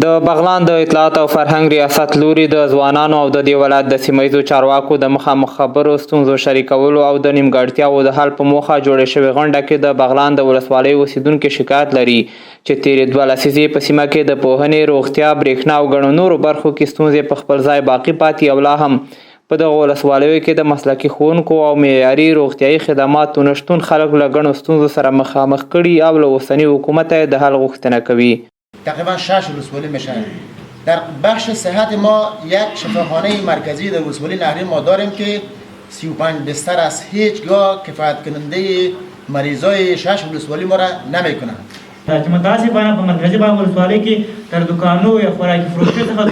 د بغلان د اطلاعات او فرهنګ ریاست لوري د ځوانانو او د دې ولایت د سیمه ییزو چارواکو د مخامخ خبرو ستونزو شریکولو او د نیمګړتیاوو د حل په موخه جوړې شوې غونډه کې د بغلان د ولسوالۍ اوسیدونکي شکایت لري چې تېرې 2 لسیزې په سیمه کې د پوهنې، روغتیا، برېښنا او ګڼو نورو برخو کې ستونزې په خپل ځای باقي پاتې او لا هم په دغو ولسوالیو کې د مسلکي ښوونکو او معیاري روغتیایي خدماتو نشتون خلک له ګڼو ستونزو سره مخامخ کړي او له اوسني حکومت یې د حل غوښتنه کوي. تقریبا 6 ولسوالی میشن. در بخش صحت ما یک شفاخانه مرکزی در ولسوالی نهری ما داریم که 35 بستر از هیچگاه کفایت کننده مریضای 6 ولسوالی ما را نمیکنند. چې متاسفانه په مرکزي ولسوالۍ کې تر دکانو یا خوراکي فروشي څخه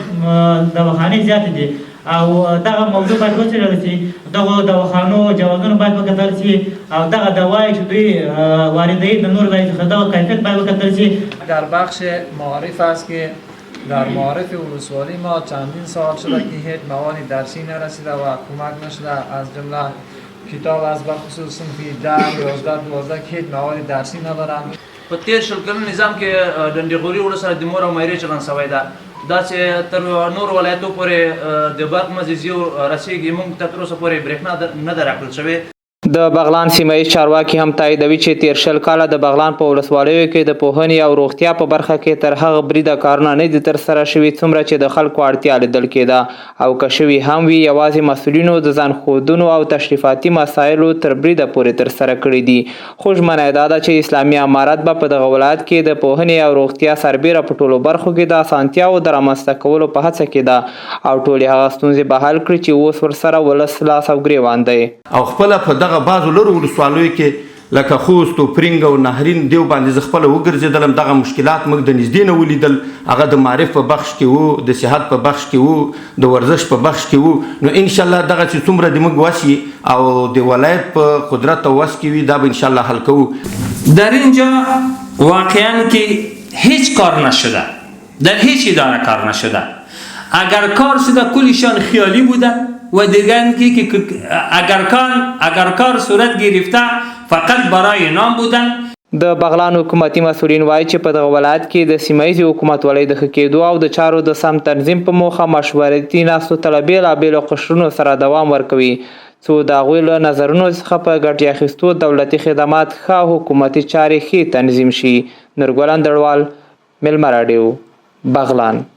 دواخانې زیاتې دي او دغه موضوع باید وڅېړل شي. دغو دواخانو جوازونه باید وکتل شي او دغه دوایی چې دوی واردوي د نورو ځای څخه دغه کیفیت باید وکتل شي. در بخش معارف است که در معارف ولسوالی ما چندین سال شده که هیچ مواد درسی نرسیده و کمک نشده، از جمله کتاب از بخصوص صنفی 10 11 12 که هیچ مواد درسی ندارند. په تیر شل کلن نظام کې ډنډغوري وړو سره د مور او مایرې چلن سوی ده. دا چې تر نور ولایتو پورې د برق مزیزیو رسیږي، موږ ته تر اوسه پورې برېښنا نه ده راکړل شوې. د بغلان سیمه ییز چارواکي هم تاییدوي چې تیر شل کاله د بغلان په ولسوالیو کې د پوهنې او روغتیا په برخه کې تر هغه بریده کارونه نه دي ترسره شوي څومره چې د خلکو اړتیا لیدل کېده او که شوي هم وي یوازې مسؤلینو د ځان ښودنو او تشریفاتي مسایلو تر بریده پورې ترسره کړي دي. خو ژمنه یې دا ده چې اسلامي امارت به په دغه ولایت کې د پوهنې او روغتیا سربیره په ټولو برخو کې د اسانتیاوو د رامنځته کولو په هڅه کې ده او ټولې هغه ستونزې به حل کړي چې اوس ورسره ولس لاس او ګرېوان دی. او خپله په دغه بعضو لرو ولسوالیو کې لکه خوست او پرنګ او نهرین دیو باندې زه خپله وګرځېدلم. دغه مشکلات موږ د نږدې نه ولیدل. هغه د معرف په بخش کې وو، د صحت په بخش کې وو، د ورزش په بخش کې وو. نو انشاءالله دغه چې څومره د موږ وس وي او د ولایت په قدرت او وس کې وي دا به انشاءالله حل کوو. در اینجا واقعا که هیچ کار نشده، در هیچ اداره کار نشده. اگر کار شده کلشان خیالی بوده و دیگر که اگر کار صورت گرفته فقط برای نام بودن. د بغلان حکومتي مسؤلین وایي چې په دغه ولایت کې د سیمه ییزې حکومتولۍ د ښه کېدو او د چارو د سم تنظیم په موخه مشورتي ناستو ته له بېلابېلو قشرونو سره دوام ورکوي څو د هغوی له نظرونو څخه په ګټې اخیستو دولتي خدمات ښه او حکومتي چارې ښې تنظیم شي. نورګل اندړوال، میلمه راډیو، بغلان.